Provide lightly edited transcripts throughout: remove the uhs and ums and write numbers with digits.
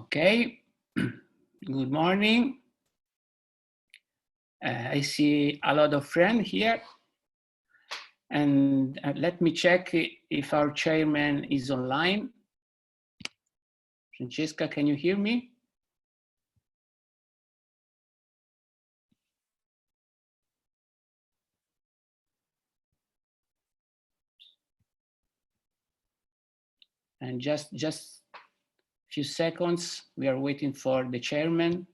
Okay, good morning. I see a lot of friends here. And let me check if our chairman is online. Francesca, can you hear me? And just a few seconds, we are waiting for the chairman.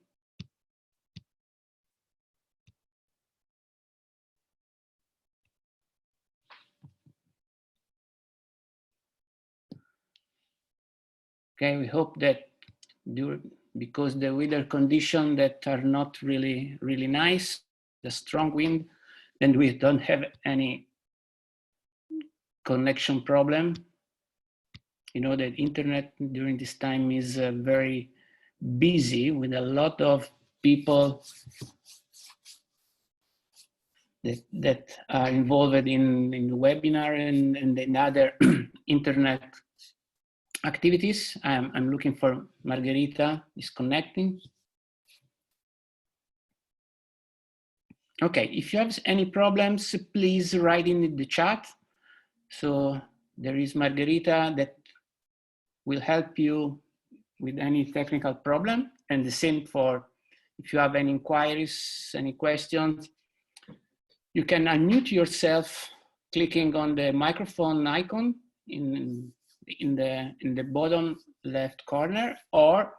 Okay, we hope that because the weather conditions that are not really nice, the strong wind, and we don't have any connection problem. You know that internet during this time is very busy with a lot of people that are involved in the webinar and in other internet activities. I'm looking for Margherita is connecting. Okay, if you have any problems, please write in the chat. So there is Margherita that will help you with any technical problem, and the same for if you have any inquiries, any questions. You can unmute yourself clicking on the microphone icon in the bottom left corner, or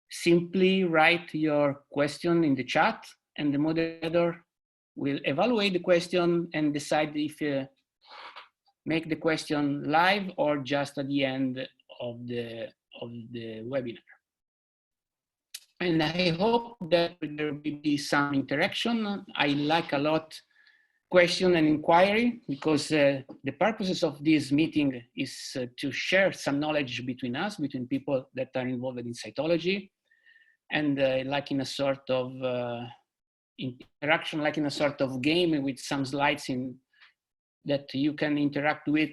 simply write your question in the chat, and the moderator will evaluate the question and decide if you make the question live or just at the end of the webinar. And I hope that there will be some interaction. I like a lot question and inquiry, because the purposes of this meeting is to share some knowledge between us, between people that are involved in cytology, and like in a sort of interaction, like in a sort of game with some slides that you can interact with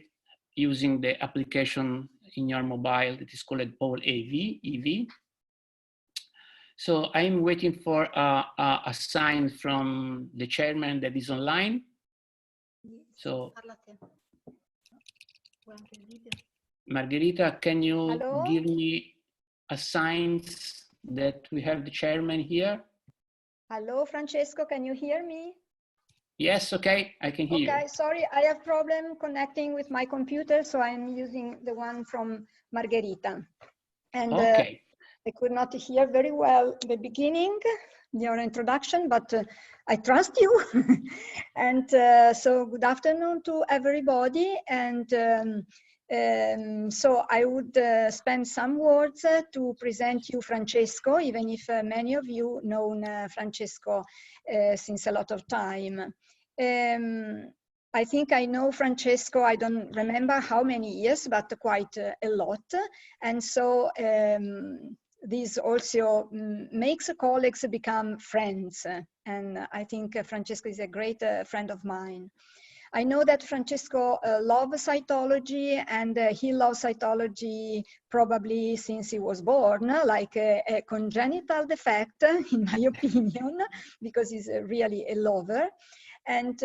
using the application in your mobile that is called Paul EV. So I'm waiting for a sign from the chairman that is online. So, Margherita, can you give me a sign that we have the chairman here? Hello, Francesco, can you hear me? Yes, okay, I can hear you. Okay, sorry, I have problem connecting with my computer, so I'm using the one from Margherita. And okay. I could not hear very well the beginning, your introduction, but I trust you. And so good afternoon to everybody. And so I would spend some words to present you Francesco, even if many of you know Francesco since a lot of time. I think I know Francesco, I don't remember how many years, but quite a lot. And so this also makes colleagues become friends. And I think Francesco is a great friend of mine. I know that Francesco loves cytology, and he loves cytology probably since he was born, like a congenital defect, in my opinion, because he's really a lover. And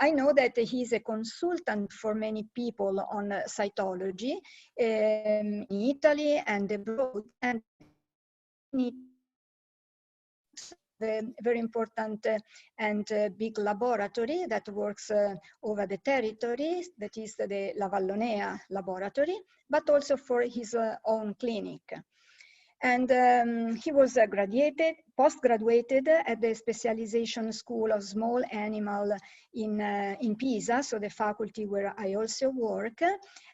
I know that he's a consultant for many people on cytology in Italy and abroad. And the very important and big laboratory that works over the territory, that is the La Vallonea laboratory, but also for his own clinic. And he was post-graduated at the Specialization School of Small Animal in Pisa, so the faculty where I also work.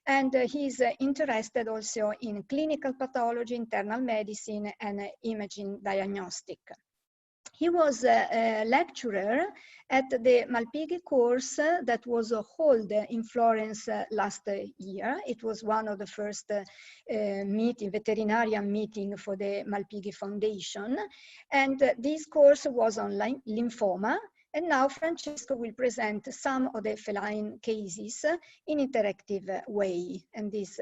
And he's interested also in clinical pathology, internal medicine, and imaging diagnostic. He was a lecturer at the Malpighi course that was held in Florence last year. It was one of the first veterinarian meeting for the Malpighi Foundation. And this course was on lymphoma. And now Francesco will present some of the feline cases in interactive way. And this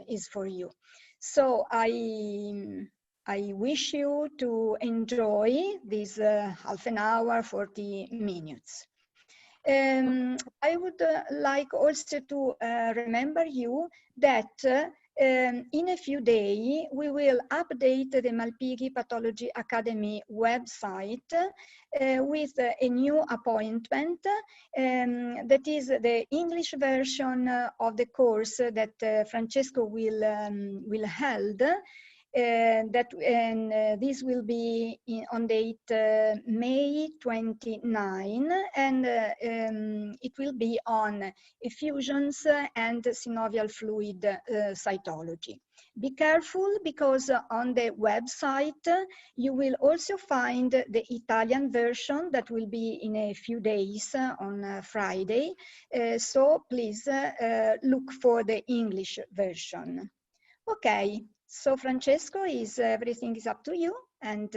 is for you. So I wish you to enjoy this half an hour, 40 minutes. I would like also to remember you that in a few days, we will update the Malpighi Pathology Academy website with a new appointment. That is the English version of the course that Francesco will hold. This will be on date May 29, and it will be on effusions and synovial fluid cytology. Be careful, because on the website you will also find the Italian version that will be in a few days on Friday. So please look for the English version. Okay, so Francesco, everything is up to you, and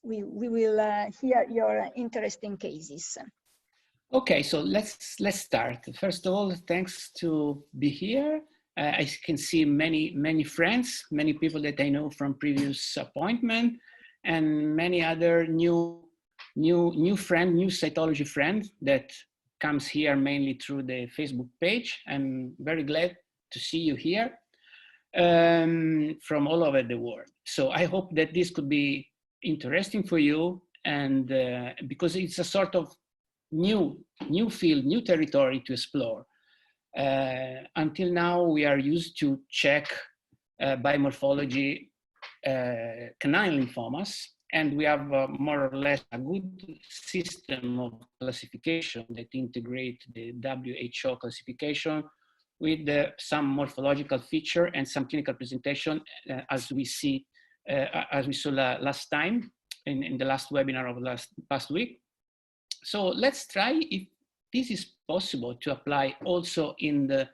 we will hear your interesting cases. Okay, so let's start. First of all, thanks to be here. I can see many friends, many people that I know from previous appointment, and many other new cytology friends that comes here mainly through the Facebook page. I'm very glad to see you here from all over the world. So I hope that this could be interesting for you, and because it's a sort of new field, new territory to explore. Until now, we are used to check by morphology canine lymphomas, and we have more or less a good system of classification that integrate the WHO classification with some morphological feature and some clinical presentation, as we saw last time in the last webinar of past week. So let's try if this is possible to apply also in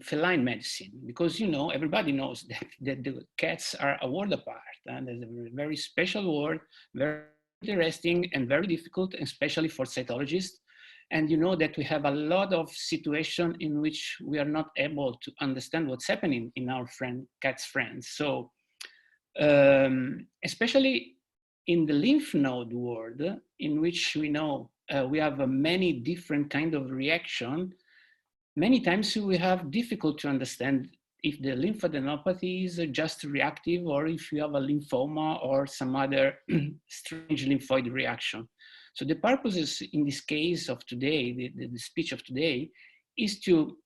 feline medicine, because everybody knows that the cats are a world apart, and there's a very special world, very interesting and very difficult, especially for cytologists. And you know that we have a lot of situations in which we are not able to understand what's happening in our cat's friends. So especially in the lymph node world, in which we know we have many different kind of reaction, many times we have difficult to understand if the lymphadenopathy is just reactive, or if you have a lymphoma or some other strange lymphoid reaction. So the purpose in this case of today, the speech of today, is to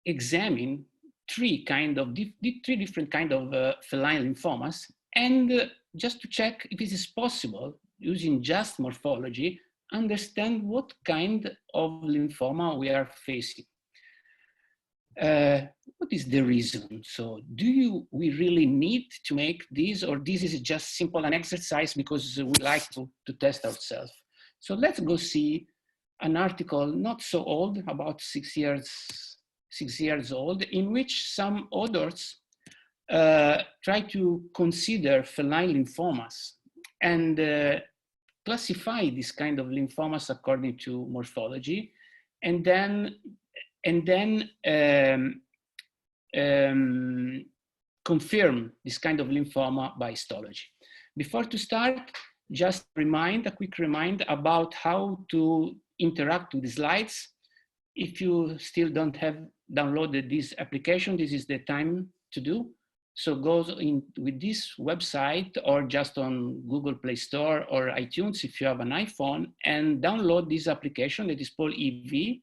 examine three different kind of feline lymphomas, and just to check if it is possible, using just morphology, understand what kind of lymphoma we are facing. What is the reason? So we really need to make this, or this is just simple an exercise because we like to test ourselves? So let's go see an article not so old, about 6 years old, in which some authors try to consider feline lymphomas and classify this kind of lymphomas according to morphology, and then confirm this kind of lymphoma by histology. Before to start, just a quick remind about how to interact with the slides. If you still don't have downloaded this application, this is the time to do. So go in with this website, or just on Google Play Store or iTunes if you have an iPhone, and download this application that is called EV.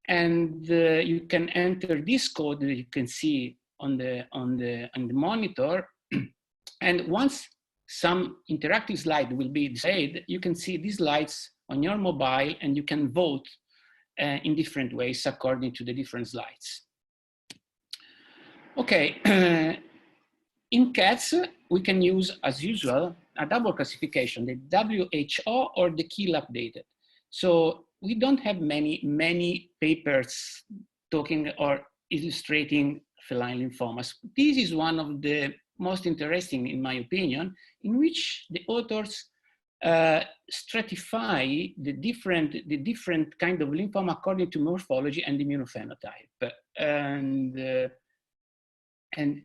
And you can enter this code that you can see on the monitor. And once some interactive slide will be displayed, you can see these slides on your mobile, and you can vote in different ways according to the different slides. Okay, in cats, we can use, as usual, a double classification, the WHO or the Kiel updated. So we don't have many papers talking or illustrating feline lymphomas. This is one of the most interesting, in my opinion, in which the authors stratify the different kind of lymphoma according to morphology and immunophenotype. And And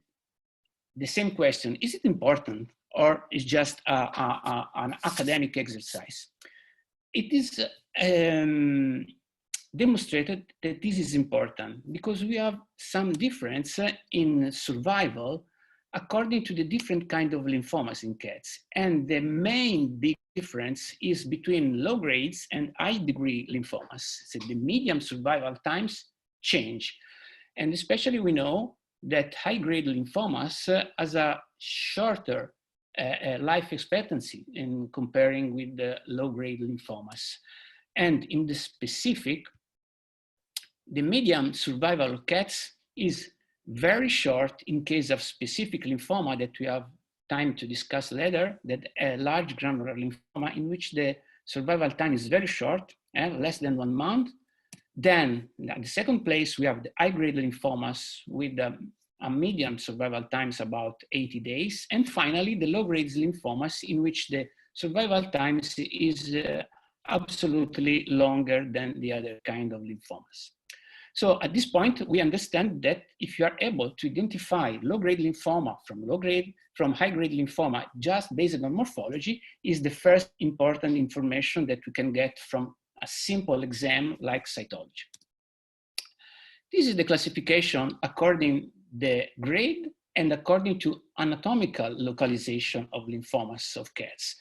the same question, is it important or is just an academic exercise? It is demonstrated that this is important because we have some difference in survival according to the different kind of lymphomas in cats. And the main big difference is between low grades and high degree lymphomas. So the median survival times change. And especially we know that high grade lymphomas has a shorter life expectancy in comparing with the low grade lymphomas. And in the specific, the median survival of cats is very short in case of specific lymphoma that we have time to discuss later, that a large granular lymphoma in which the survival time is very short, less than 1 month. Then at the second place, we have the high-grade lymphomas with a median survival times about 80 days. And finally, the low-grade lymphomas in which the survival times is absolutely longer than the other kind of lymphomas. So at this point, we understand that if you are able to identify low-grade lymphoma from high-grade lymphoma just based on morphology is the first important information that we can get from a simple exam like cytology. This is the classification according the grade and according to anatomical localization of lymphomas of cats.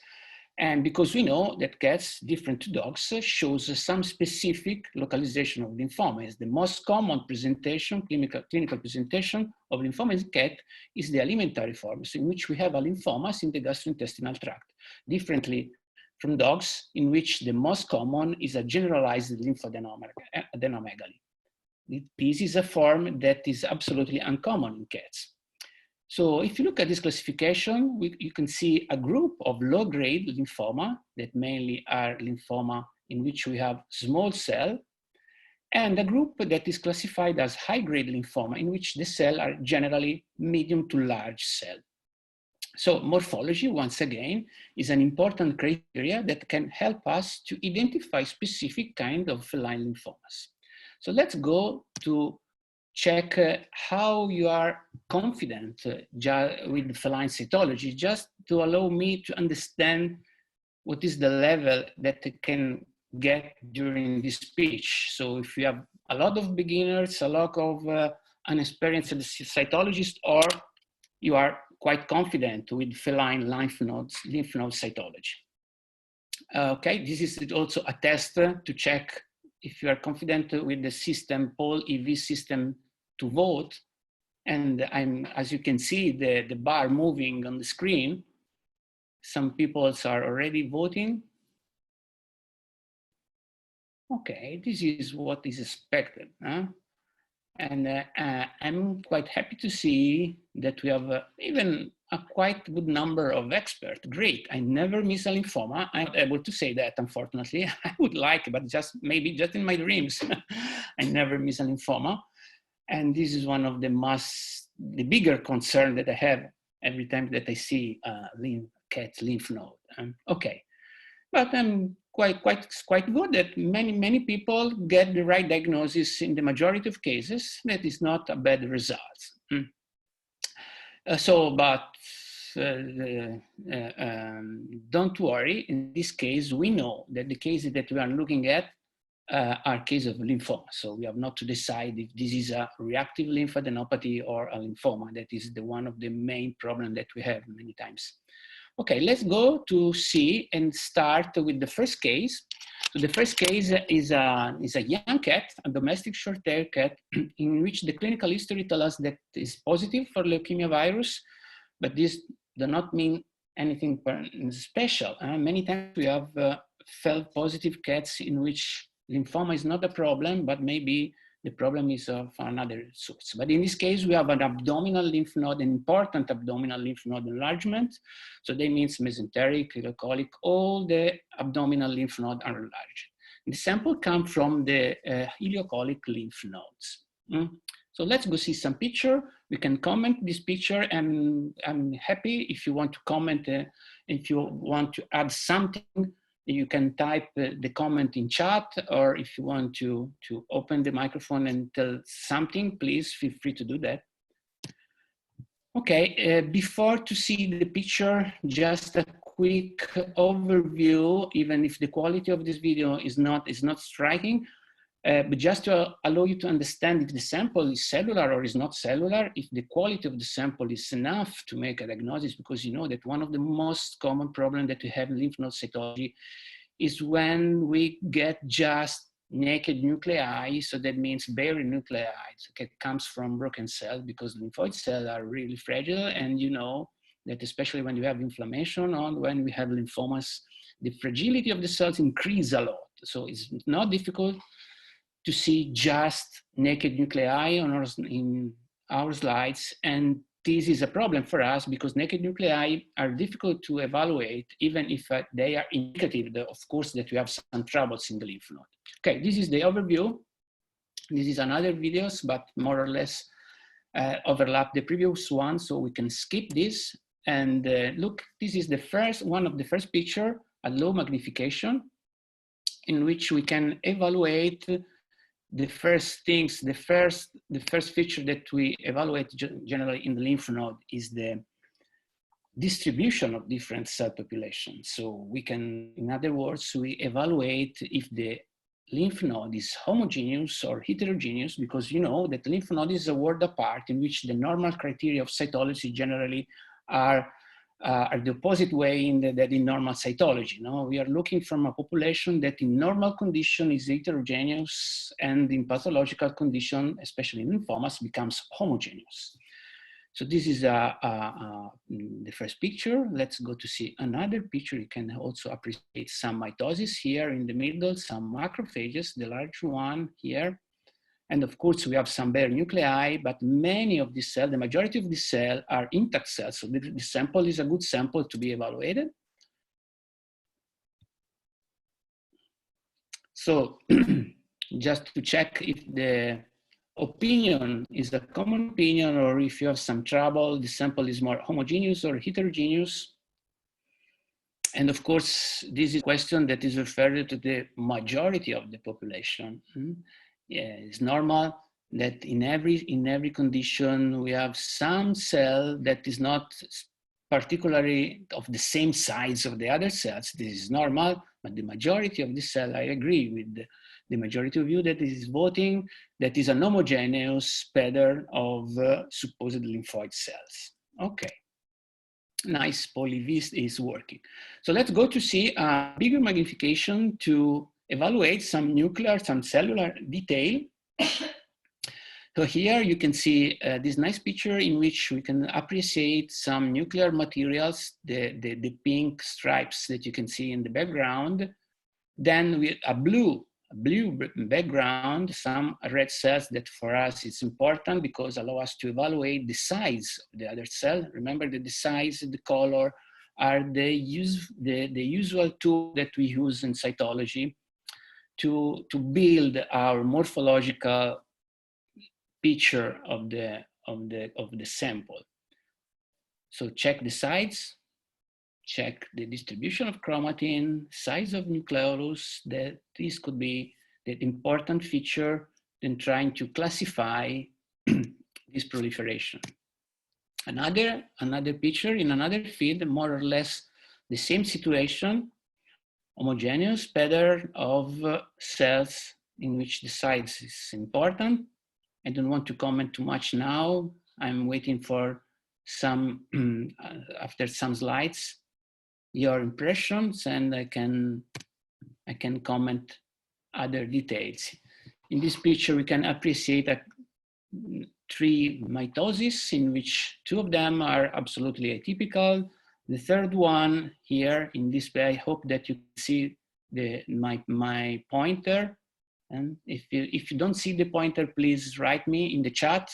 And because we know that cats, different to dogs, shows some specific localization of lymphomas. The most common presentation, clinical presentation of lymphoma in cat is the alimentary forms, in which we have a lymphomas in the gastrointestinal tract, differently from dogs, in which the most common is a generalized lymphadenoma. This is a form that is absolutely uncommon in cats. So if you look at this classification, you can see a group of low-grade lymphoma that mainly are lymphoma in which we have small cell, and a group that is classified as high-grade lymphoma in which the cell are generally medium to large cell. So morphology, once again, is an important criteria that can help us to identify specific kind of feline lymphomas. So let's go to check how you are confident with feline cytology, just to allow me to understand what is the level that it can get during this speech. So if you have a lot of beginners, a lot of inexperienced cytologists, or you are quite confident with feline lymph node cytology. Okay, this is also a test to check if you are confident with the system, poll EV system to vote. And as you can see, the bar moving on the screen, some people are already voting. Okay, this is what is expected. Huh? And I'm quite happy to see that we have even a quite good number of experts. Great, I never miss a lymphoma. I'm not able to say that, unfortunately. I would like, but maybe just in my dreams. I never miss a lymphoma. And this is one of the bigger concern that I have every time that I see cat's lymph node. Okay, but I'm quite good that many people get the right diagnosis in the majority of cases. That is not a bad result. Don't worry. In this case, we know that the cases that we are looking at are cases of lymphoma. So we have not to decide if this is a reactive lymphadenopathy or a lymphoma. That is one of the main problems that we have many times. Okay, let's go to see and start with the first case. So the first case is a young cat, a domestic short-haired cat, in which the clinical history tells us that is positive for leukemia virus, but this does not mean anything special. Many times we have felt positive cats in which lymphoma is not a problem, but maybe the problem is of another source. But in this case, we have an abdominal lymph node, an important abdominal lymph node enlargement. So that means mesenteric, ileocolic, all the abdominal lymph nodes are enlarged. The sample comes from the ileocolic lymph nodes. So let's go see some picture. We can comment this picture, and I'm happy if you want to comment, if you want to add something, you can type the comment in chat, or if you want to open the microphone and tell something, please feel free to do that. Okay, before to see the picture, just a quick overview, even if the quality of this video is not striking, but just to allow you to understand if the sample is cellular or is not cellular, if the quality of the sample is enough to make a diagnosis, because you know that one of the most common problems that we have in lymph node cytology is when we get just naked nuclei, so that means bare nuclei. It comes from broken cells because lymphoid cells are really fragile, and you know that especially when you have inflammation or when we have lymphomas, the fragility of the cells increase a lot. So it's not difficult to see just naked nuclei in our slides, and this is a problem for us because naked nuclei are difficult to evaluate, even if they are indicative, of course, that we have some troubles in the lymph node. Okay, this is the overview. This is another videos, but more or less overlap the previous one, so we can skip this. And look, this is the one of the first picture at low magnification, in which we can evaluate the first things. The first feature that we evaluate generally in the lymph node is the distribution of different cell populations. So we can, in other words, we evaluate if the lymph node is homogeneous or heterogeneous, because you know that lymph node is a world apart in which the normal criteria of cytology generally are the opposite way in normal cytology. No? We are looking from a population that in normal condition is heterogeneous, and in pathological condition, especially in lymphomas, becomes homogeneous. So this is the first picture. Let's go to see another picture. You can also appreciate some mitosis here in the middle, some macrophages, the large one here. And of course, we have some bare nuclei, but many of these cells, the majority of these cells are intact cells. So the sample is a good sample to be evaluated. So just to check if the opinion is a common opinion, or if you have some trouble, the sample is more homogeneous or heterogeneous. And of course, this is a question that is referred to the majority of the population. Yeah, it's normal that in every condition we have some cell that is not particularly of the same size of the other cells. This is normal, but the majority of the cell, I agree with the majority of you that is voting, that is an homogeneous pattern of supposed lymphoid cells. Okay, nice, polyvist is working. So let's go to see a bigger magnification to evaluate some nuclear, some cellular detail. So here you can see this nice picture in which we can appreciate some nuclear materials, the pink stripes that you can see in the background. Then with a blue background, some red cells that for us is important because allow us to evaluate the size of the other cell. Remember that the size, the color are the usual tool that we use in cytology to build our morphological picture of the sample. So check the size, check the distribution of chromatin, size of nucleolus, that this could be the important feature in trying to classify this proliferation. Another picture in another field, more or less the same situation, homogeneous pattern of cells in which the size is important. I don't want to comment too much now. I'm waiting for some, after some slides, your impressions, and I can comment other details. In this picture, we can appreciate 3 mitoses in which 2 of them are absolutely atypical. The third one here in display, I hope that you can see my pointer. And if you don't see the pointer, please write me in the chat.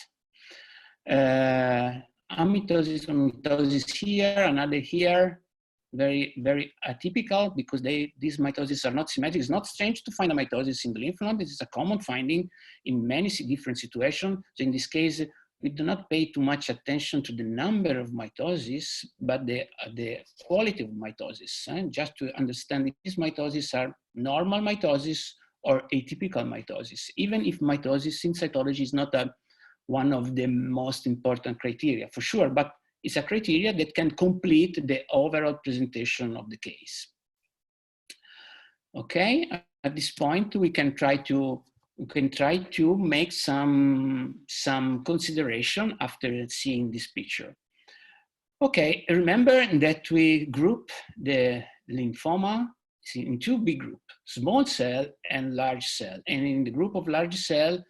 Amitosis and mitosis here, another here, very, very atypical because these mitoses are not symmetric. It's not strange to find a mitosis in the lymph node. This is a common finding in many different situations. So in this case, we do not pay too much attention to the number of mitoses, but the quality of mitosis. And just to understand if these mitoses are normal mitosis or atypical mitosis, even if mitosis in cytology is not a one of the most important criteria for sure, but it's a criteria that can complete the overall presentation of the case. Okay, at this point we can try to make some consideration after seeing this picture. Okay, remember that we group the lymphoma in two big groups, small cell and large cell. And in the group of large cell,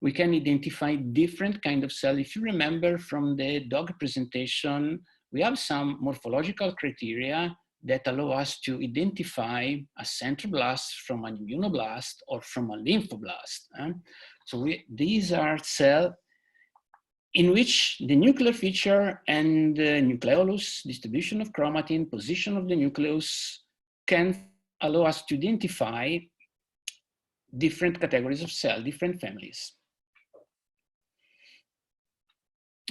we can identify different kind of cell. If you remember from the dog presentation, we have some morphological criteria that allow us to identify a centroblast from an immunoblast or from a lymphoblast. So these are cells in which the nuclear feature and the nucleolus, distribution of chromatin, position of the nucleus can allow us to identify different categories of cell, different families.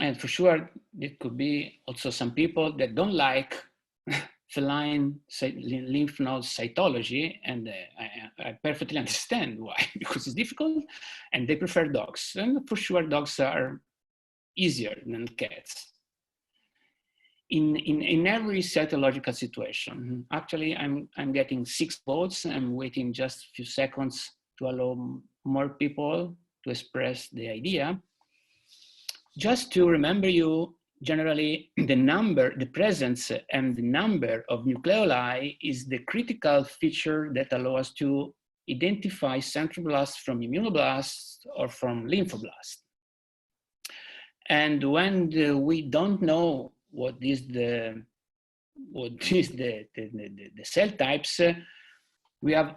And for sure, there could be also some people that don't like feline lymph node cytology, and I perfectly understand why, because it's difficult, and they prefer dogs. And for sure, dogs are easier than cats. In every cytological situation, actually, I'm getting 6 votes. I'm waiting just a few seconds to allow more people to express the idea. Just to remember you, generally, the presence and the number of nucleoli is the critical feature that allows us to identify centroblasts from immunoblasts or from lymphoblasts. And when we don't know what is the cell types, we have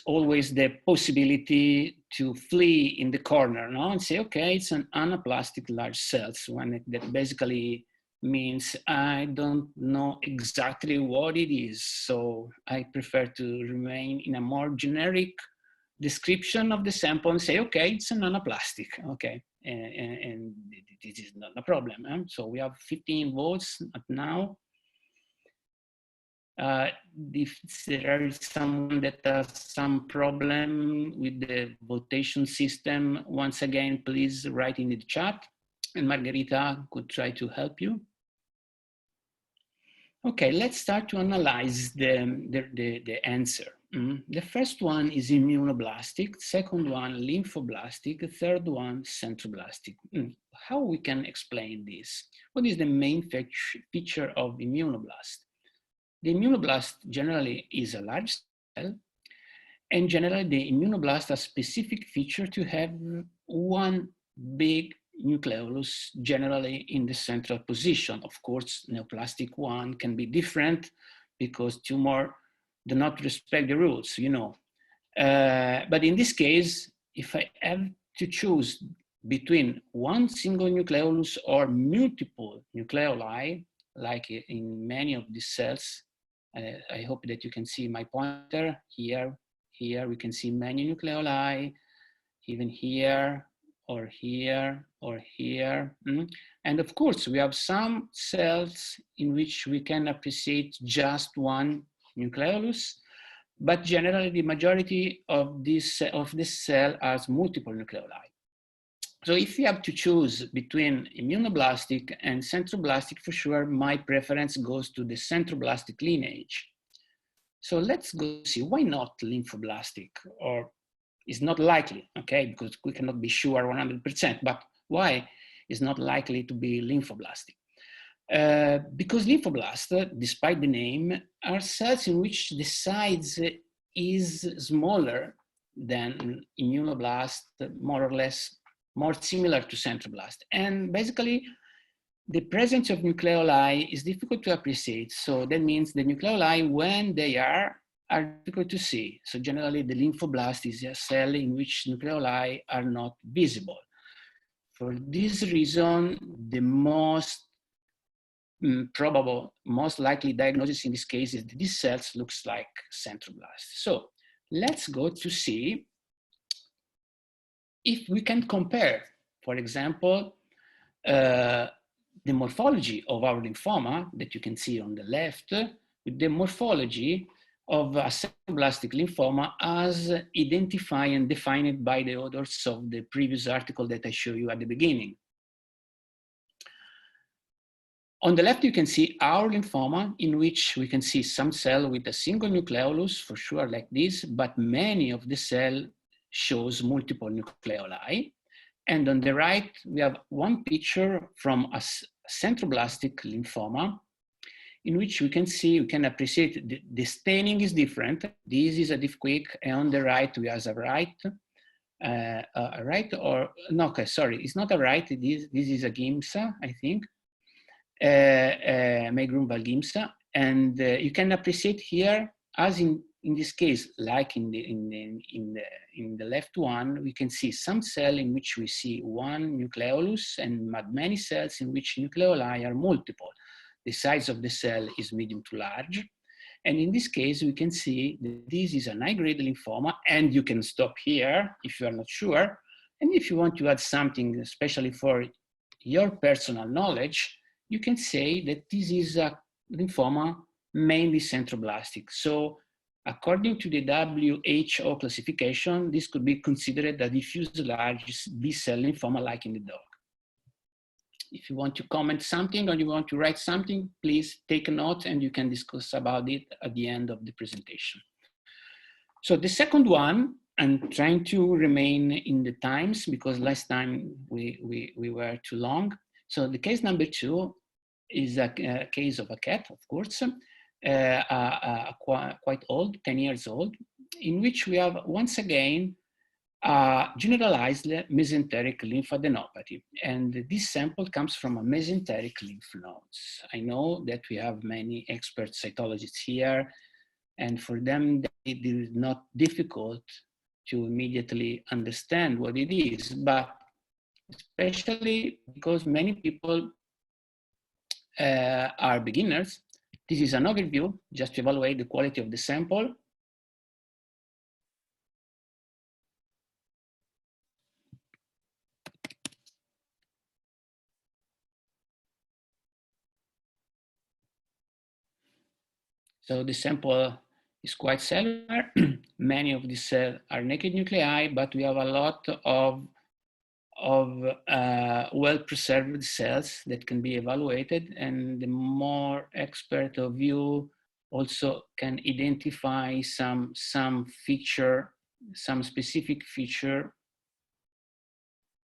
always the possibility to flee in the corner, no? And say, okay, it's an anaplastic large cells, that basically means I don't know exactly what it is. So I prefer to remain in a more generic description of the sample and say, okay, it's an anaplastic, okay, and this is not a problem. So we have 15 votes at now. If there is someone that has some problem with the votation system, once again, please write in the chat, and Margherita could try to help you. Okay, let's start to analyze the answer. The first one is immunoblastic, second one lymphoblastic, third one centroblastic. How we can explain this? What is the main feature of immunoblast? The immunoblast generally is a large cell, and generally the immunoblast has specific feature to have one big nucleolus, generally in the central position. Of course, neoplastic one can be different because tumor do not respect the rules, you know. But in this case, if I have to choose between one single nucleolus or multiple nucleoli, like in many of these cells, I hope that you can see my pointer here. Here we can see many nucleoli, even here, or here, or here. And of course, we have some cells in which we can appreciate just one nucleolus, but generally the majority of this cell has multiple nucleoli. So if you have to choose between immunoblastic and centroblastic, for sure, my preference goes to the centroblastic lineage. So let's go see, why not lymphoblastic? Or it's not likely, okay, because we cannot be sure 100%, but why is not likely to be lymphoblastic? Because lymphoblasts, despite the name, are cells in which the size is smaller than immunoblast, more or less, more similar to centroblast. And basically, the presence of nucleoli is difficult to appreciate. So that means the nucleoli, when they are difficult to see. So generally, the lymphoblast is a cell in which nucleoli are not visible. For this reason, the most probable, most likely diagnosis in this case is that these cells looks like centroblasts. So let's go to see if we can compare, for example, the morphology of our lymphoma that you can see on the left with the morphology of a ceruloplastic lymphoma as identified and defined by the authors of the previous article that I showed you at the beginning. On the left, you can see our lymphoma, in which we can see some cell with a single nucleolus, for sure, like this, but many of the cell shows multiple nucleoli. And on the right, we have one picture from a centroblastic lymphoma, in which we can appreciate the staining is different. This is a diff quick, and on the right, we have a right, it's not a right, this is a Gimsa, I think. Megrunval Gimsa, and you can appreciate here, as in this case, like in the left one, we can see some cell in which we see one nucleolus, and many cells in which nucleoli are multiple. The size of the cell is medium to large, and in this case, we can see that this is an high-grade lymphoma, and you can stop here if you are not sure, and if you want to add something, especially for your personal knowledge, you can say that this is a lymphoma mainly centroblastic. So according to the WHO classification, this could be considered a diffuse large B-cell lymphoma like in the dog. If you want to comment something or you want to write something, please take a note and you can discuss about it at the end of the presentation. So the second one, I'm trying to remain in the times because last time we were too long. So the case number 2 is a case of a cat, of course, quite old, 10 years old, in which we have once again generalized mesenteric lymphadenopathy. And this sample comes from a mesenteric lymph nodes. I know that we have many expert cytologists here, and for them, it is not difficult to immediately understand what it is, but especially because many people are beginners. This is an overview just to evaluate the quality of the sample. So the sample is quite cellular. Many of these cells are naked nuclei, but we have a lot of well-preserved cells that can be evaluated, and the more expert of you also can identify some feature, some specific feature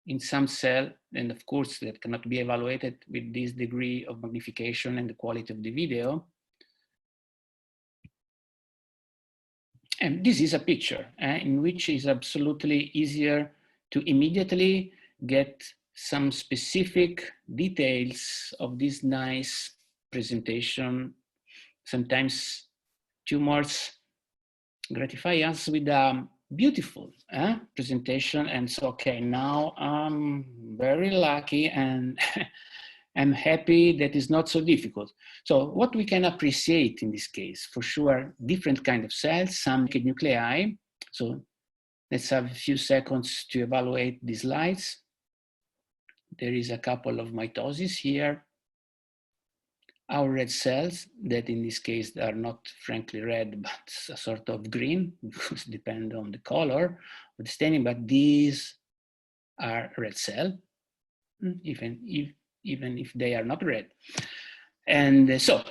in some cell, and of course that cannot be evaluated with this degree of magnification and the quality of the video. And this is a picture in which is absolutely easier to immediately get some specific details of this nice presentation. Sometimes tumors gratify us with a beautiful presentation. And so, okay, now I'm very lucky and I'm happy that it's not so difficult. So what we can appreciate in this case, for sure, different kind of cells, some naked nuclei. So let's have a few seconds to evaluate these slides. There is a couple of mitosis here. Our red cells, that in this case are not frankly red, but a sort of green, because it depends on the color of the staining, but these are red cells, even if they are not red. And so,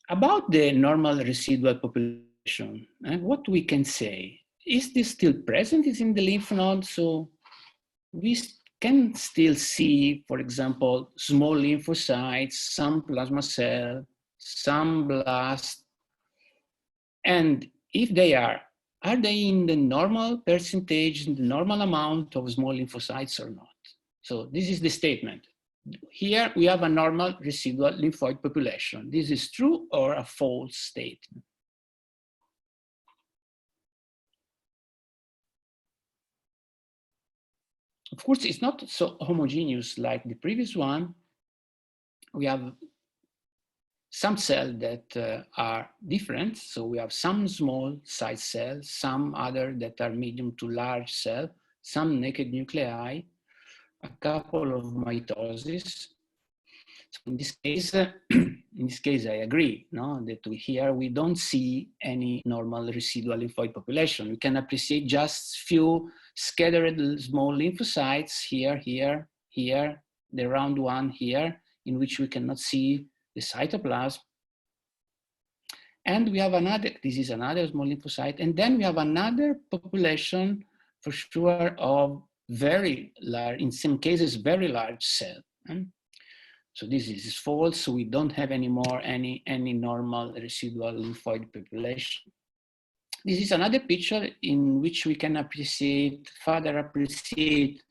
about the normal residual population, what we can say, is this still present in the lymph node? So we can still see, for example, small lymphocytes, some plasma cell, some blast. And if they are they in the normal percentage, in the normal amount of small lymphocytes or not? So this is the statement. Here we have a normal residual lymphoid population. This is true or a false statement? Of course, it's not so homogeneous like the previous one. We have some cells that are different. So we have some small size cells, some other that are medium to large cell, some naked nuclei, a couple of mitosis. So in this case, I agree, no, that here we don't see any normal residual lymphoid population. We can appreciate just few scattered small lymphocytes here, here, here, the round one here, in which we cannot see the cytoplasm. And we have another, this is another small lymphocyte, and then we have another population for sure of very large, in some cases, very large cell. So this is false, so we don't have anymore any normal residual lymphoid population. This is another picture in which we can further appreciate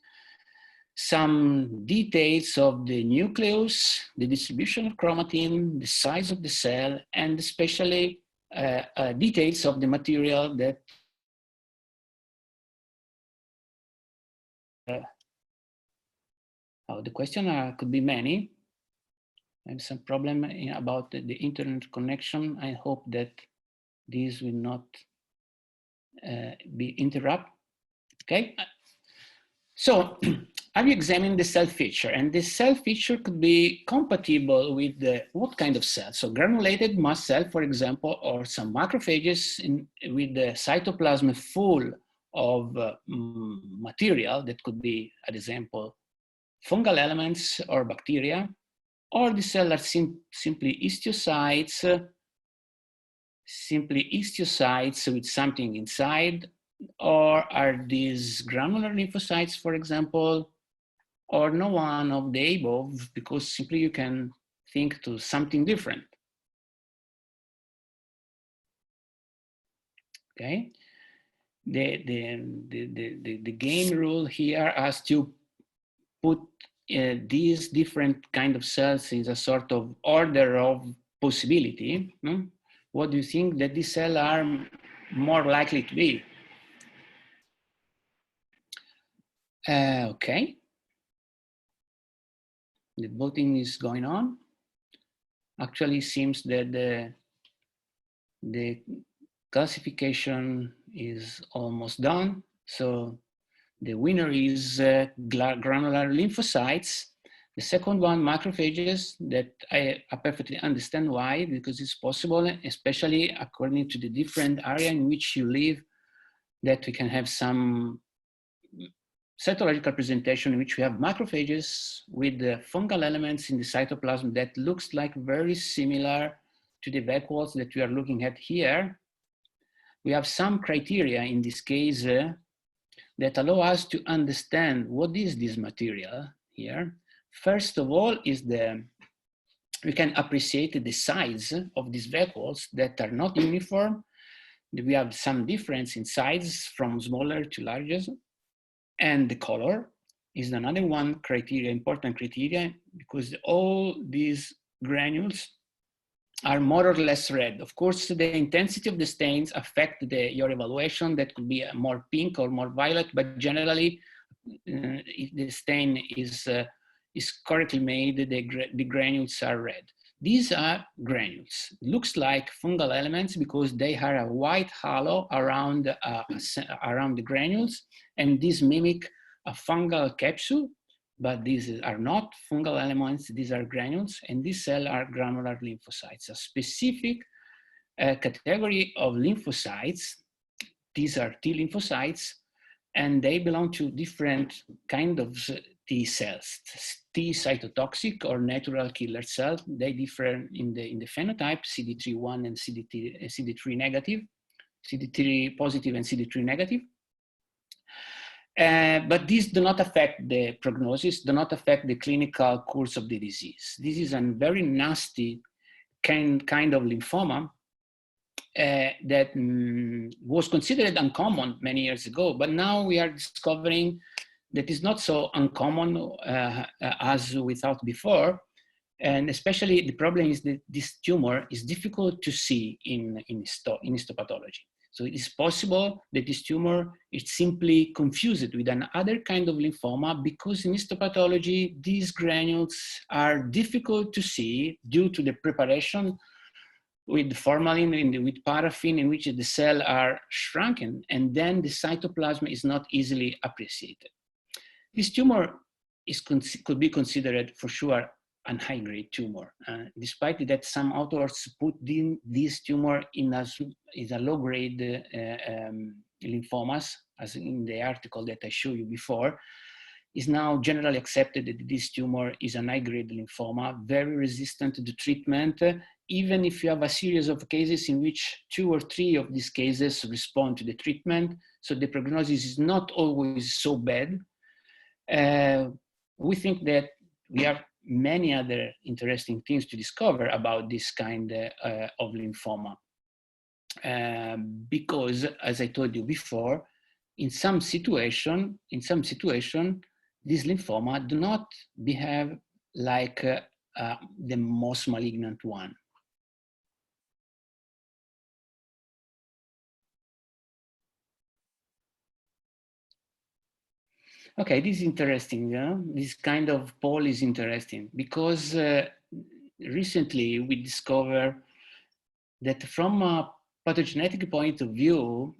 some details of the nucleus, the distribution of chromatin, the size of the cell, and especially details of the material that the question could be many. I have some problem about the internet connection. I hope that this will not be interrupted. Okay. So I've examined the cell feature, and the cell feature could be compatible with what kind of cell? So granulated mast cell, for example, or some macrophages with the cytoplasm full of material that could be, an example, fungal elements or bacteria, or the cell are simply histiocytes with something inside, or are these granular lymphocytes, for example, or no one of the above, because simply you can think to something different. Okay, the game rule here has to put these different kind of cells in a sort of order of possibility. What do you think that these cells are more likely to be? Okay. The voting is going on. Actually, seems that the classification is almost done. So the winner is granular lymphocytes. The second one, macrophages, that I perfectly understand why, because it's possible, especially according to the different area in which you live, that we can have some cytological presentation in which we have macrophages with the fungal elements in the cytoplasm that looks like very similar to the vacuoles that we are looking at here. We have some criteria in this case that allow us to understand what is this material here. First of all is we can appreciate the size of these vacuoles that are not uniform. We have some difference in size from smaller to larger. And the color is another one criteria, important criteria, because all these granules are more or less red. Of course, the intensity of the stains affect your evaluation. That could be more pink or more violet, but generally, if the stain is correctly made, the granules are red. These are granules. Looks like fungal elements because they have a white halo around the granules, and these mimic a fungal capsule, but these are not fungal elements, these are granules, and these cells are granular lymphocytes, a specific category of lymphocytes. These are T lymphocytes, and they belong to different kind of T cells, T cytotoxic or natural killer cells. They differ in the phenotype, CD3-1 and CD3 negative, CD3 positive and CD3 negative. But these do not affect the prognosis, do not affect the clinical course of the disease. This is a very nasty kind of lymphoma that was considered uncommon many years ago, but now we are discovering that is not so uncommon as we thought before. And especially the problem is that this tumor is difficult to see in histopathology. So it is possible that this tumor is simply confused with another kind of lymphoma because in histopathology, these granules are difficult to see due to the preparation with formalin, with paraffin, in which the cells are shrunken, and then the cytoplasm is not easily appreciated. This tumor could be considered for sure an high-grade tumor. Despite that some authors put this tumor in a low-grade lymphomas, as in the article that I showed you before, is now generally accepted that this tumor is an high-grade lymphoma, very resistant to the treatment, even if you have a series of cases in which 2 or 3 of these cases respond to the treatment. So the prognosis is not always so bad. We think that we have many other interesting things to discover about this kind of lymphoma. Because, as I told you before, in some situation, this lymphoma do not behave like the most malignant one. Okay, this is interesting. This kind of poll is interesting because recently we discovered that from a pathogenetic point of view,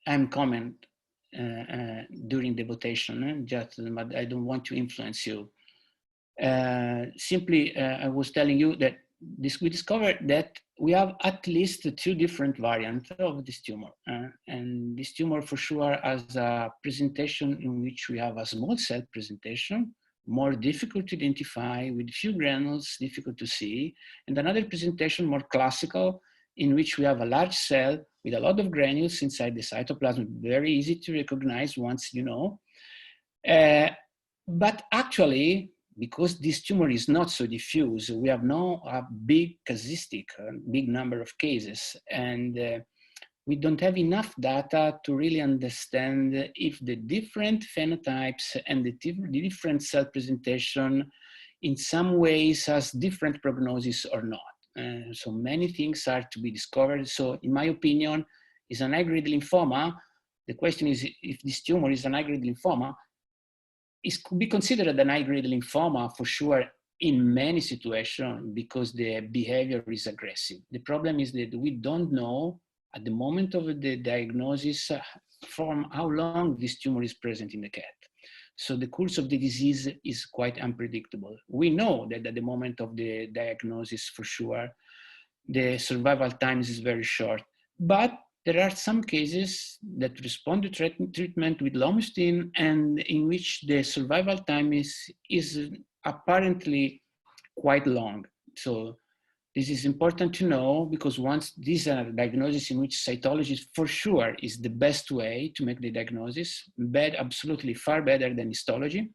I'm comment during the votation, but I don't want to influence you. Simply, I was telling you that we discovered that we have at least 2 different variants of this tumor. And this tumor for sure has a presentation in which we have a small cell presentation, more difficult to identify with few granules, difficult to see. And another presentation, more classical, in which we have a large cell with a lot of granules inside the cytoplasm, very easy to recognize once you know. But actually, because this tumor is not so diffuse, we have no big casuistic, big number of cases, and we don't have enough data to really understand if the different phenotypes and the different cell presentation in some ways has different prognosis or not. So many things are to be discovered. So in my opinion, is an high-grade lymphoma. The question is if this tumor is an high-grade lymphoma, it could be considered an high-grade lymphoma for sure in many situations because the behavior is aggressive. The problem is that we don't know at the moment of the diagnosis from how long this tumor is present in the cat. So the course of the disease is quite unpredictable. We know that at the moment of the diagnosis for sure, the survival time is very short, but there are some cases that respond to treatment with lomustine and in which the survival time is apparently quite long. So this is important to know because once these are diagnoses in which cytology for sure is the best way to make the diagnosis, absolutely far better than histology.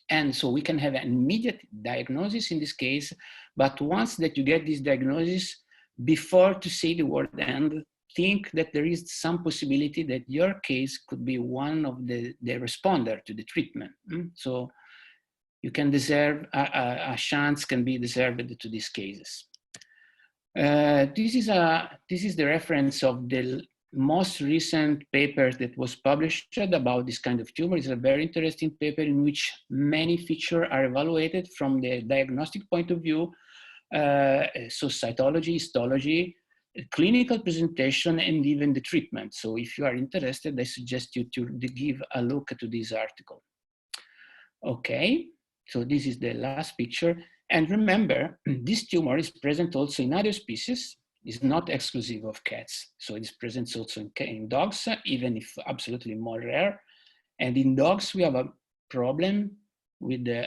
And so we can have an immediate diagnosis in this case, but once that you get this diagnosis, before to say the word end, think that there is some possibility that your case could be one of the responder to the treatment. So you can deserve, a chance can be deserved to these cases. This is the reference of the most recent paper that was published about this kind of tumor. It's a very interesting paper in which many features are evaluated from the diagnostic point of view. So cytology, histology, clinical presentation, and even the treatment. So if you are interested, I suggest you to give a look to this article. Okay, so this is the last picture. And remember, this tumor is present also in other species. It's not exclusive of cats. So it's present also in dogs, even if absolutely more rare. And in dogs, we have a problem with the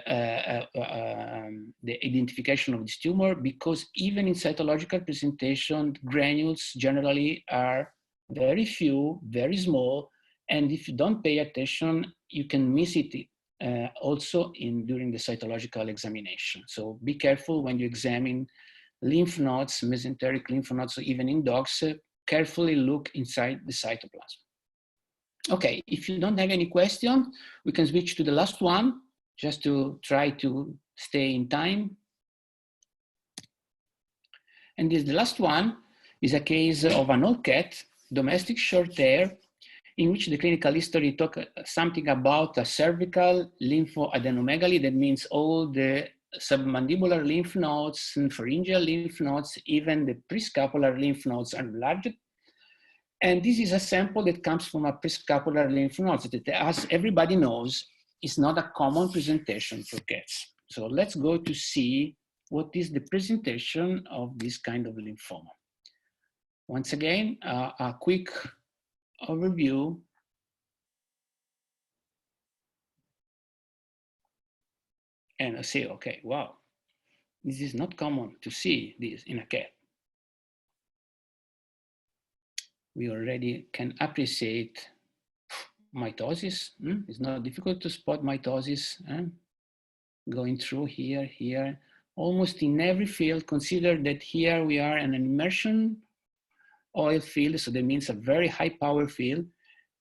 identification of this tumor because even in cytological presentation, granules generally are very few, very small, and if you don't pay attention, you can miss it also during the cytological examination. So be careful when you examine lymph nodes, mesenteric lymph nodes, so even in dogs, carefully look inside the cytoplasm. Okay, if you don't have any question, we can switch to the last one, just to try to stay in time. And the last one is a case of an old cat, domestic short hair, in which the clinical history talk something about a cervical lymphoadenomegaly. That means all the submandibular lymph nodes and pharyngeal lymph nodes, even the prescapular lymph nodes are enlarged. And this is a sample that comes from a prescapular lymph node that, as everybody knows, is not a common presentation for cats. So let's go to see what is the presentation of this kind of lymphoma. Once again, a quick overview. And I say, okay, wow, this is not common to see this in a cat. We already can appreciate mitosis. It's not difficult to spot mitosis. Going through here, almost in every field. Consider that here we are in an immersion oil field, so that means a very high power field.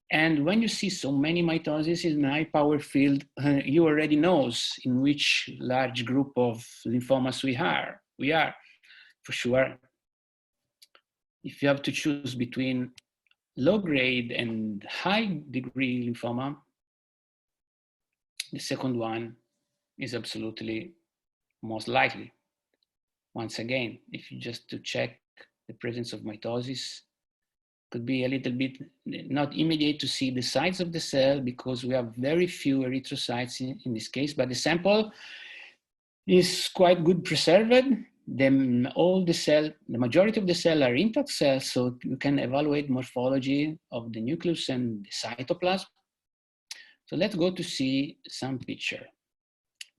And when you see so many mitosis in a high power field, you already knows in which large group of lymphomas we are, for sure. If you have to choose between low grade and high degree lymphoma, the second one is absolutely most likely. Once again, if you just to check the presence of mitosis, could be a little bit not immediate to see the size of the cell because we have very few erythrocytes in this case, but the sample is quite good preserved. Then all the cell, the majority of the cell are intact cells, so you can evaluate morphology of the nucleus and the cytoplasm. So let's go to see some picture.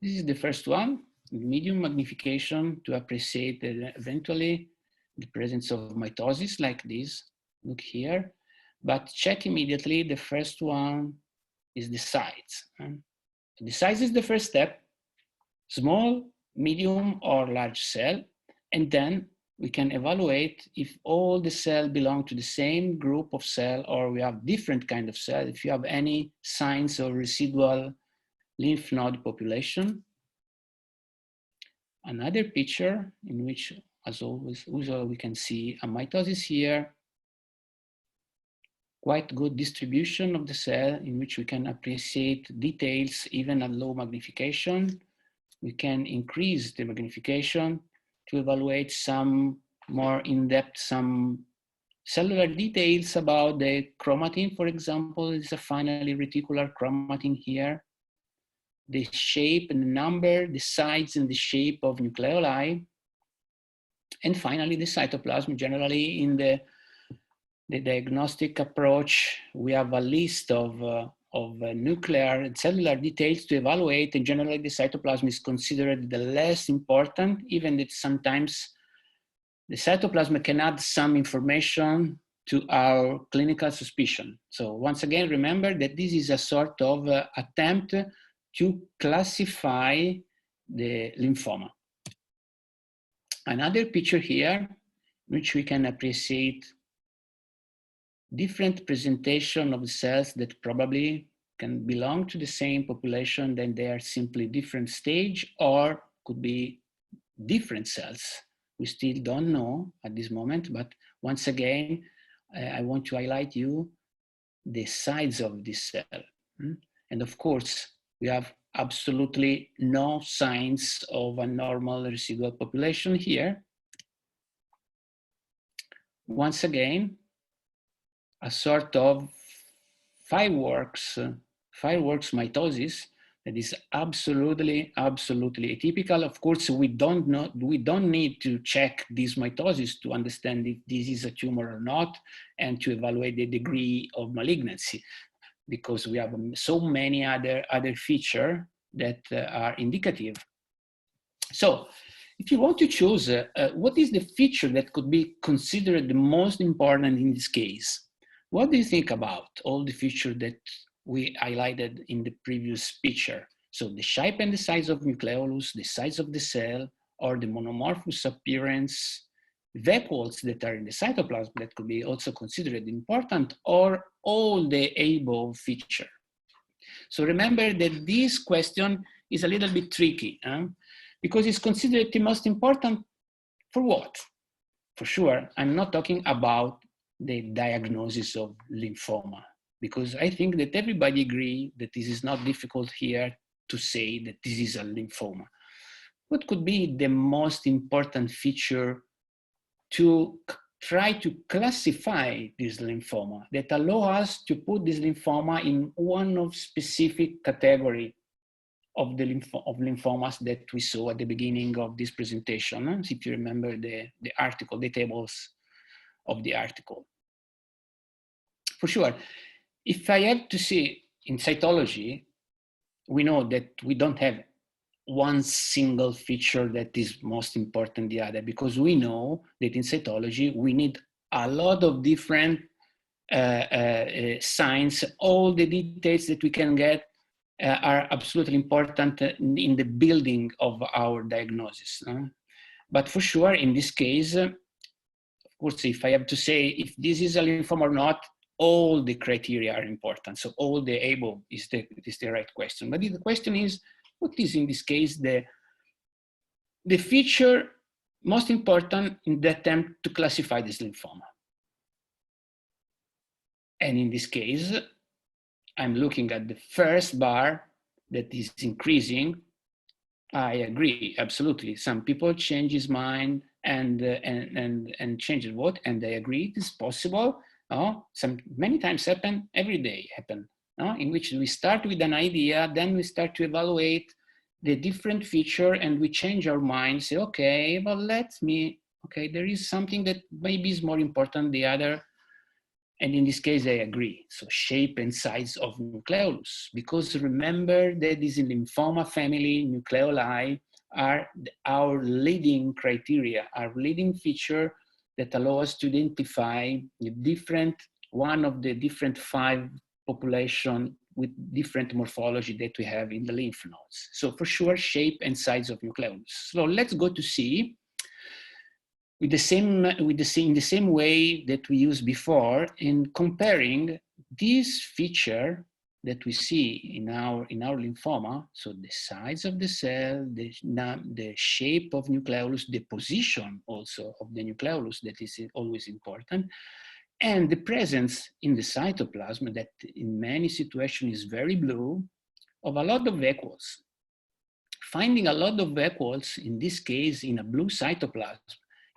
This is the first one, medium magnification to appreciate eventually the presence of mitosis like this. Look here, but check immediately. The first one is the size. The size is the first step, small, medium, or large cell. And then we can evaluate if all the cells belong to the same group of cell or we have different kind of cell, if you have any signs of residual lymph node population. Another picture in which, as always, we can see a mitosis here, quite good distribution of the cell in which we can appreciate details even at low magnification. We can increase the magnification to evaluate some more in-depth, some cellular details about the chromatin, for example. It's a finely reticular chromatin here. The shape and the number, the size and the shape of nucleoli. And finally, the cytoplasm. Generally in the diagnostic approach, we have a list of nuclear and cellular details to evaluate, and generally the cytoplasm is considered the less important, even that sometimes the cytoplasm can add some information to our clinical suspicion. So once again, remember that this is a sort of attempt to classify the lymphoma. Another picture here, which we can appreciate different presentation of the cells that probably can belong to the same population, then they are simply different stage or could be different cells. We still don't know at this moment, but once again, I want to highlight you the size of this cell. And of course, we have absolutely no signs of a normal residual population here. Once again, a sort of fireworks mitosis that is absolutely atypical. Of course, we don't need to check this mitosis to understand if this is a tumor or not, and to evaluate the degree of malignancy, because we have so many other features that are indicative. So, if you want to choose what is the feature that could be considered the most important in this case, what do you think about all the features that we highlighted in the previous picture? So the shape and the size of nucleolus, the size of the cell, or the monomorphous appearance, vacuoles that are in the cytoplasm that could be also considered important, or all the above feature. So remember that this question is a little bit tricky, because it's considered the most important for what? For sure, I'm not talking about the diagnosis of lymphoma, because I think that everybody agrees that this is not difficult here to say that this is a lymphoma. What could be the most important feature to try to classify this lymphoma, that allow us to put this lymphoma in one of specific category of the lymphomas that we saw at the beginning of this presentation. If you remember the article, the tables of the article. For sure, if I have to say in cytology, we know that we don't have one single feature that is most important than the other, because we know that in cytology we need a lot of different signs. All the details that we can get are absolutely important in the building of our diagnosis. But for sure, in this case, of course, if I have to say if this is a lymphoma or not, all the criteria are important. So all the above is the right question. But the question is, what is in this case the feature most important in the attempt to classify this lymphoma? And in this case, I'm looking at the first bar that is increasing. I agree, absolutely. Some people change his mind and change his vote, and I agree it is possible. Many times happen, every day happen, in which we start with an idea, then we start to evaluate the different feature, and we change our mind, say, okay, well, there is something that maybe is more important than the other. And in this case, I agree. So shape and size of nucleolus, because remember that this lymphoma family, nucleoli, are our leading criteria, our leading feature that allow us to identify one of the different 5 population with different morphology that we have in the lymph nodes. So for sure, shape and size of nucleolus. So let's go to see in the same way that we used before, in comparing this feature that we see in our lymphoma, so the size of the cell, the shape of nucleolus, the position also of the nucleolus, that is always important, and the presence in the cytoplasm, that in many situations is very blue, of a lot of vacuoles. Finding a lot of vacuoles, in this case in a blue cytoplasm,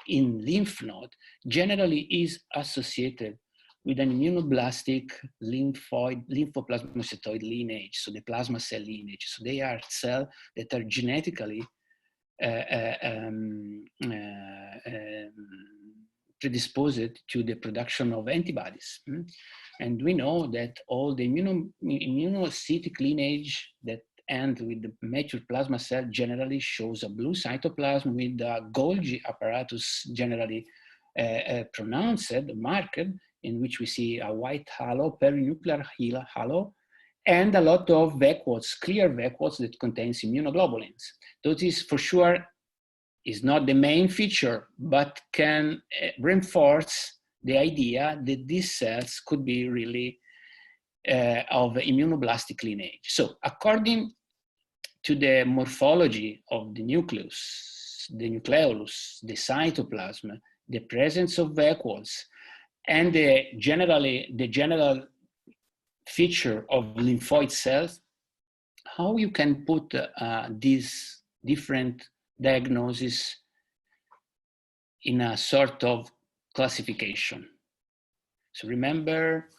in lymph node, generally is associated with an immunoblastic lymphoplasmacytoid lineage, so the plasma cell lineage. So they are cells that are genetically predisposed to the production of antibodies. And we know that all the immunocytic lineage that end with the mature plasma cell generally shows a blue cytoplasm with a Golgi apparatus generally pronounced, marked, in which we see a white halo, perinuclear halo, and a lot of vacuoles, clear vacuoles that contains immunoglobulins. This for sure is not the main feature, but can reinforce the idea that these cells could be really of immunoblastic lineage. So according to the morphology of the nucleus, the nucleolus, the cytoplasm, the presence of vacuoles, and the general feature of lymphoid cells, how you can put these different diagnoses in a sort of classification. So remember,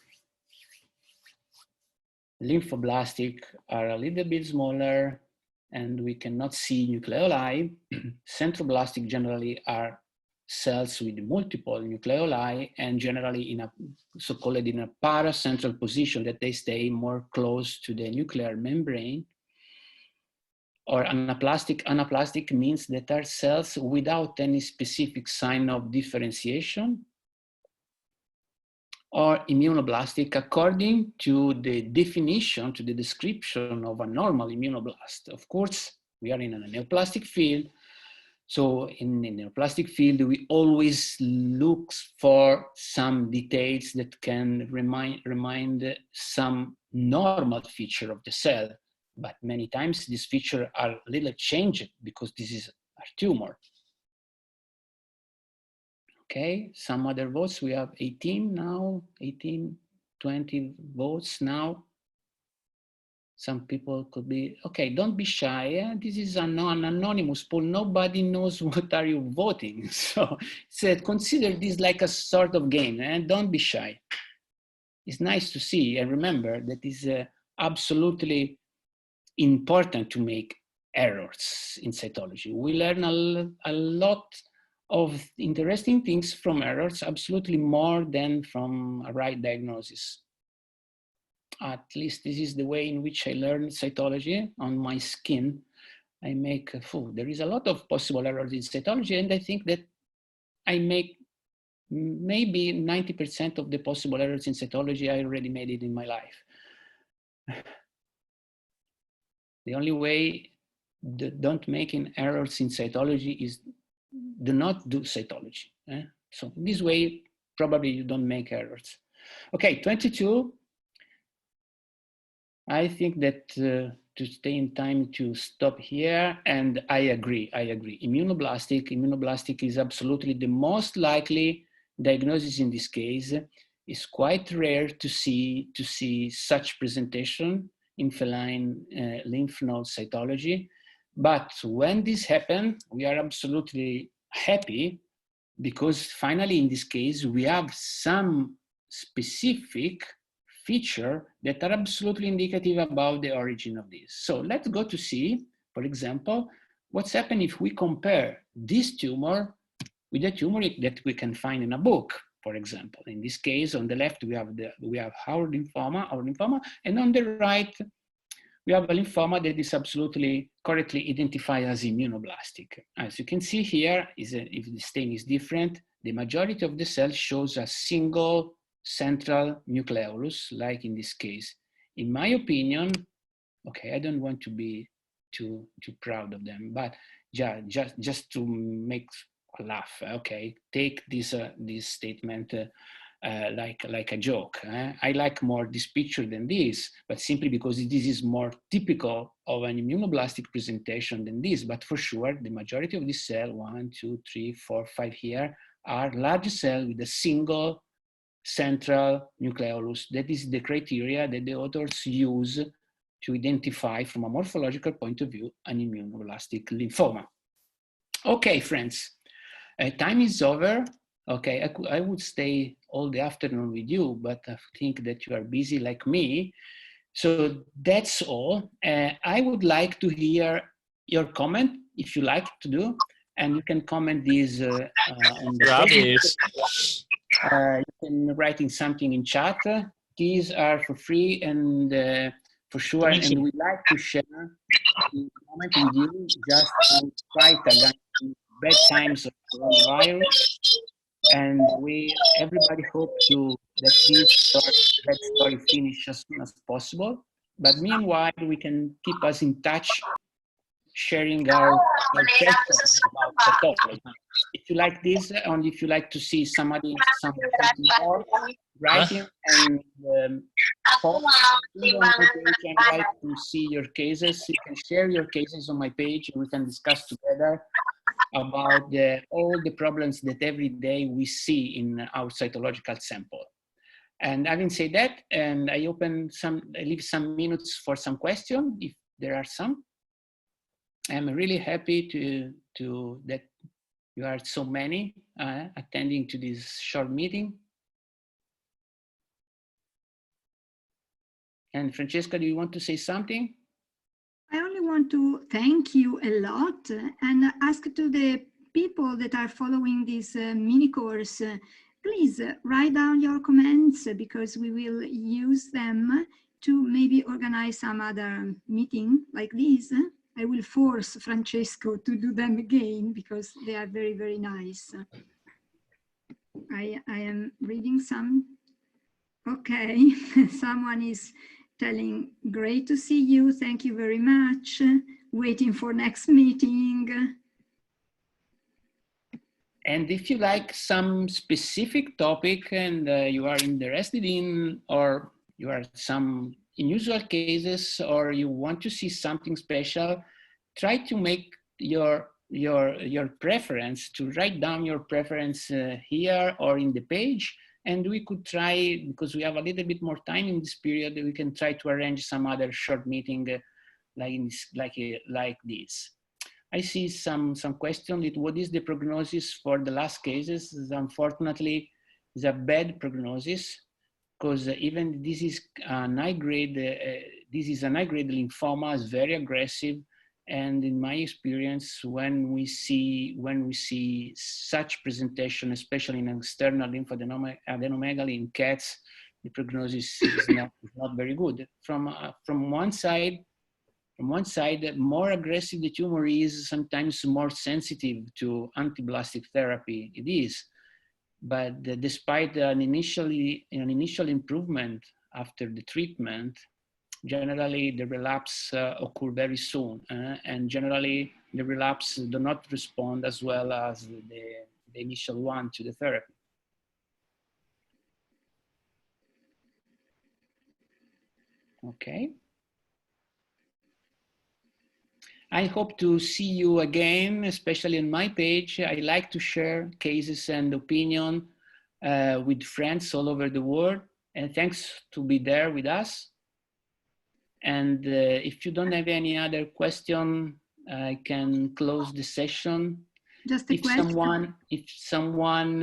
lymphoblastic are a little bit smaller and we cannot see nucleoli. Centroblastic generally are cells with multiple nucleoli and generally in a so-called in a paracentral position, that they stay more close to the nuclear membrane. Or anaplastic means that are cells without any specific sign of differentiation. Or immunoblastic according to the definition, to the description of a normal immunoblast. Of course, we are in a neoplastic field. So in the neoplastic field, we always look for some details that can remind some normal feature of the cell. But many times these features are a little changed because this is a tumor. Okay, some other votes. We have 18 now, 18, 20 votes now. Some people could be, okay, don't be shy. This is an anonymous poll. Nobody knows what are you voting. So consider this like a sort of game, and don't be shy. It's nice to see, and remember that is absolutely important to make errors in cytology. We learn a lot of interesting things from errors, absolutely more than from a right diagnosis. At least this is the way in which I learned cytology on my skin. I make, there is a lot of possible errors in cytology, and I think that I make maybe 90% of the possible errors in cytology. I already made it in my life. The only way don't making errors in cytology is do not do cytology. So this way, probably you don't make errors. Okay, 22. I think that to stay in time to stop here, and I agree. Immunoblastic is absolutely the most likely diagnosis in this case. It's quite rare to see such presentation in feline lymph node cytology. But when this happens, we are absolutely happy because finally in this case, we have some specific feature that are absolutely indicative about the origin of this. So let's go to see, for example, what's happened if we compare this tumor with a tumor that we can find in a book, for example. In this case, on the left, we have our lymphoma, and on the right, we have a lymphoma that is absolutely correctly identified as immunoblastic. As you can see here, if the stain is different, the majority of the cells shows a single central nucleolus, like in this case. In my opinion, okay, I don't want to be too proud of them, but just to make a laugh, okay, take this statement like a joke. I like more this picture than this, but simply because this is more typical of an immunoblastic presentation than this. But for sure, the majority of this cell, 1, 2, 3, 4, 5 here, are large cells with a single central nucleolus. That is the criteria that the authors use to identify from a morphological point of view an immunoblastic lymphoma. Okay, friends, time is over. Okay, I would stay all the afternoon with you, but I think that you are busy like me. So that's all. I would like to hear your comment, if you like to do, and you can comment this on the page. You can write in something in chat. These are for free and for sure, and we like to share the comment with you just to fight against bad times of coronavirus. And everybody hope that this bad story finish as soon as possible. But meanwhile, we can keep us in touch, sharing our questions about pathology. If you like this, and if you like to see something more, writing and folks on my page, I like to see your cases. You can share your cases on my page, and we can discuss together about all the problems that every day we see in our cytological sample. And having said that, and I leave some minutes for some questions, if there are some. I'm really happy that you are so many attending to this short meeting. And Francesca, do you want to say something? I only want to thank you a lot and ask to the people that are following this mini course, please write down your comments because we will use them to maybe organize some other meeting like this. I will force Francesco to do them again because they are very, very nice. I am reading some. Okay, someone is telling, great to see you. Thank you very much. Waiting for next meeting. And if you like some specific topic and you are interested in, or you are some unusual cases, or you want to see something special, try to make your preference, to write down your preference here or in the page, And we could try, because we have a little bit more time in this period, we can try to arrange some other short meeting like this. I see some question. What is the prognosis for the last cases? Unfortunately, it's a bad prognosis, because even this is an high grade lymphoma, is very aggressive. And in my experience, when we see such presentation, especially in external lymphoadenomegaly in cats, the prognosis is not very good. From one side, more aggressive the tumor is, sometimes more sensitive to antiblastic therapy it is. But despite an initial improvement after the treatment, generally the relapse occur very soon, and generally the relapse do not respond as well as the initial one to the therapy. Okay. I hope to see you again, especially on my page. I like to share cases and opinion with friends all over the world. And thanks to be there with us. And if you don't have any other question, I can close the session. Just a question. If someone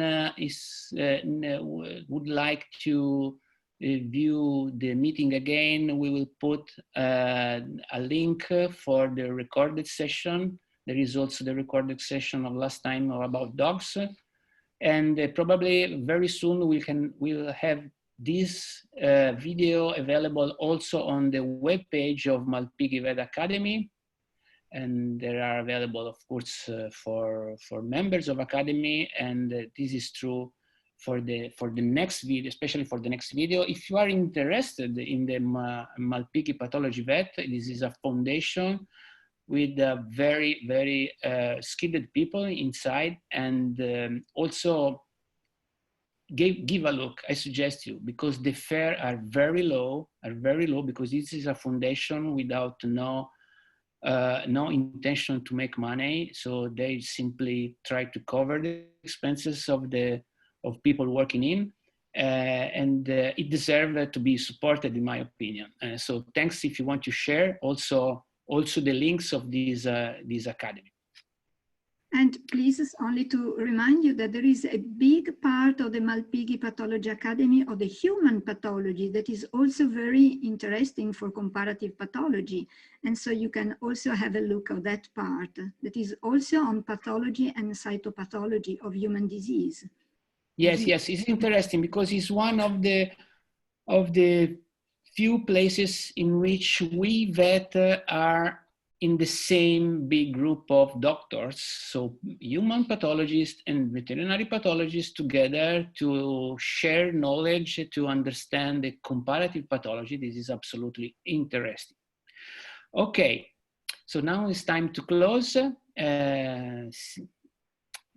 would like to view the meeting again, we will put a link for the recorded session. There is also the recorded session of last time about dogs. And probably very soon we'll have this video available also on the webpage of Malpighi Vet Academy. And they are available, of course, for members of Academy. And this is true for the next video, especially for the next video. If you are interested in the Malpighi Pathology Vet, this is a foundation with very, very skilled people inside. And also give a look, I suggest you, because the fares are very low, because this is a foundation without no intention to make money. So they simply try to cover the expenses of people working in, and it deserves to be supported, in my opinion. So thanks if you want to share also the links of this academy. And please, only to remind you that there is a big part of the Malpighi Pathology Academy of the human pathology that is also very interesting for comparative pathology. And so you can also have a look at that part that is also on pathology and cytopathology of human disease. Yes, it's interesting because it's one of the few places in which we vet are in the same big group of doctors, so human pathologists and veterinary pathologists together to share knowledge, to understand the comparative pathology. This is absolutely interesting. Okay, so now it's time to close.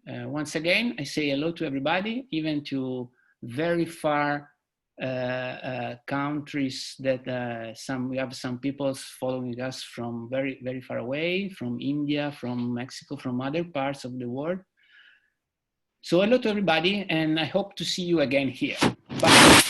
Once again, I say hello to everybody, even to very far countries that we have some people following us from very, very far away, from India, from Mexico, from other parts of the world. So hello to everybody, and I hope to see you again here. Bye.